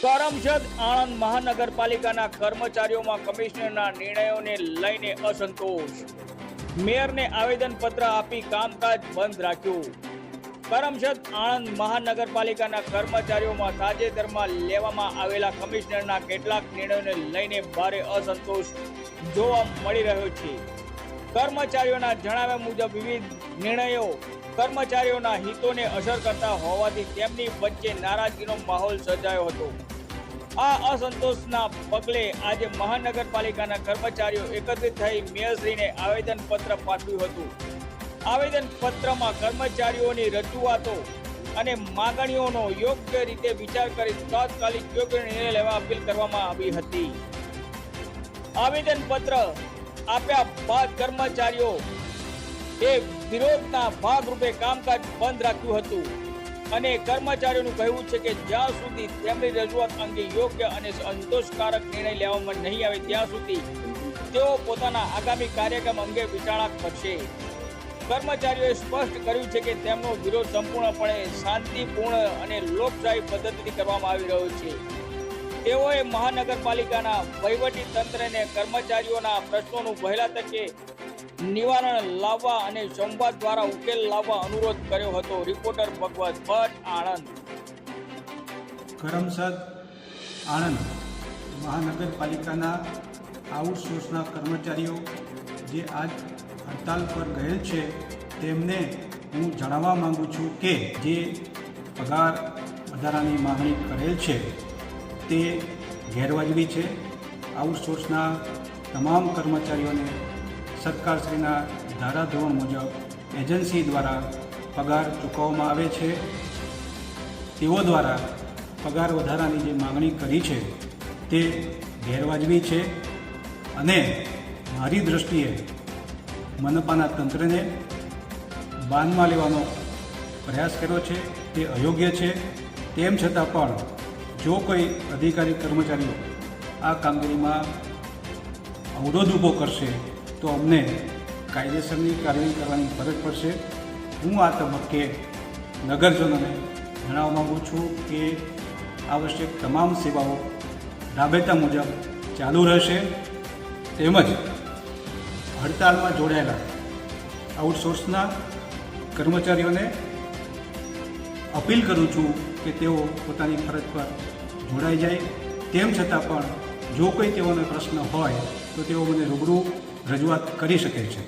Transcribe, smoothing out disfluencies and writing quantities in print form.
કરમસદ આણંદ મહાનગરપાલિકાના કર્મચારીઓમાં કમિશનરના નિર્ણયોને લઈને અસંતોષ. મેયરને આવેદનપત્ર આપી કામકાજ બંધ રાખ્યું. કરમસદ આણંદ મહાનગરપાલિકાના કર્મચારીઓમાં તાજેતરમાં લેવામાં આવેલા કમિશનરના કેટલાક નિર્ણયોને લઈને ભારે અસંતોષ જોવા મળી રહ્યો છે. કર્મચારીઓના જણાવ્યા મુજબ વિવિધ નિર્ણયો કર્મચારીઓના હિતોને અસર કરતા હોવાથી તેમની વચ્ચે નારાજગીનો માહોલ સર્જાયો હતો. આ અસંતોષના પગલે આજે મહાનગરપાલિકાના કર્મચારીઓ એકત્રિત થઈ મેયરશ્રીને આવેદનપત્ર પાઠવ્યું હતું. આવેદનપત્રમાં કર્મચારીઓની રજૂઆતો અને માગણીઓનો યોગ્ય રીતે વિચાર કરી તાત્કાલિક યોગ્ય નિર્ણય લેવા અપીલ કરવામાં આવી હતી. આવેદનપત્ર આપ્યા બાદ કર્મચારીઓ એ વિરોધના ભાગરૂપે કામકાજ બંધ રાખ્યું હતું અને કર્મચારીઓનું કહેવું છે કે જ્યાં સુધી તેમની રજૂઆત અંગે યોગ્ય અને સંતોષકારક નિર્ણય લેવામાં નહીં આવે ત્યાં સુધી તેઓ પોતાના આગામી કાર્યક્રમ અંગે વિચારણા કરશે. કર્મચારીઓએ સ્પષ્ટ કર્યું છે કે તેમનો વિરોધ સંપૂર્ણપણે શાંતિપૂર્ણ અને લોકશાહી પદ્ધતિથી કરવામાં આવી રહ્યો છે. તેઓએ મહાનગરપાલિકાના વહીવટી તંત્રને કર્મચારીઓના પ્રશ્નોનું વહેલા તકે નિવારણ લાવવા અને સંવાદ દ્વારા ઉકેલ લાવવા અનુરોધ કર્યો હતો. રિપોર્ટર ભગવત ભટ્ટ, આણંદ. કરમસદ આણંદ મહાનગરપાલિકાના આઉટસોર્સના કર્મચારીઓ જે આજ હડતાલ પર ગયેલ છે તેમને હું જણાવવા માંગુ છું કે જે પગાર વધારાની માગણી કરેલ છે તે ગેરવાજબી છે. આઉટસોર્સના તમામ કર્મચારીઓને સરકારશ્રીના ધારાધોરણ મુજબ એજન્સી દ્વારા પગાર ચૂકવવામાં આવે છે. તેઓ દ્વારા પગાર વધારાની જે માગણી કરી છે તે ગેરવાજબી છે અને મારી દૃષ્ટિએ મનપાના તંત્રને બાનમાં લેવાનો પ્રયાસ કર્યો છે તે અયોગ્ય છે. તેમ છતાં પણ જો કોઈ અધિકારી કર્મચારીઓ આ કામગીરીમાં અવરોધ ઊભો કરશે તો અમને કાયદેસરની કાર્યવાહી કરવાની ફરજ પડશે. હું આ તબક્કે નગરજનોને જણાવવા માગું છું કે આવશ્યક તમામ સેવાઓ રાબેતા મુજબ ચાલુ રહેશે. તેમજ હડતાલમાં જોડાયેલા આઉટસોર્સના કર્મચારીઓને અપીલ કરું છું કે તેઓ પોતાની ફરજ પર જોડાઈ જાય. તેમ છતાં પણ જો કોઈ તેઓનો પ્રશ્ન હોય તો તેઓ મને રૂબરૂ રજૂઆત કરી શકે છે.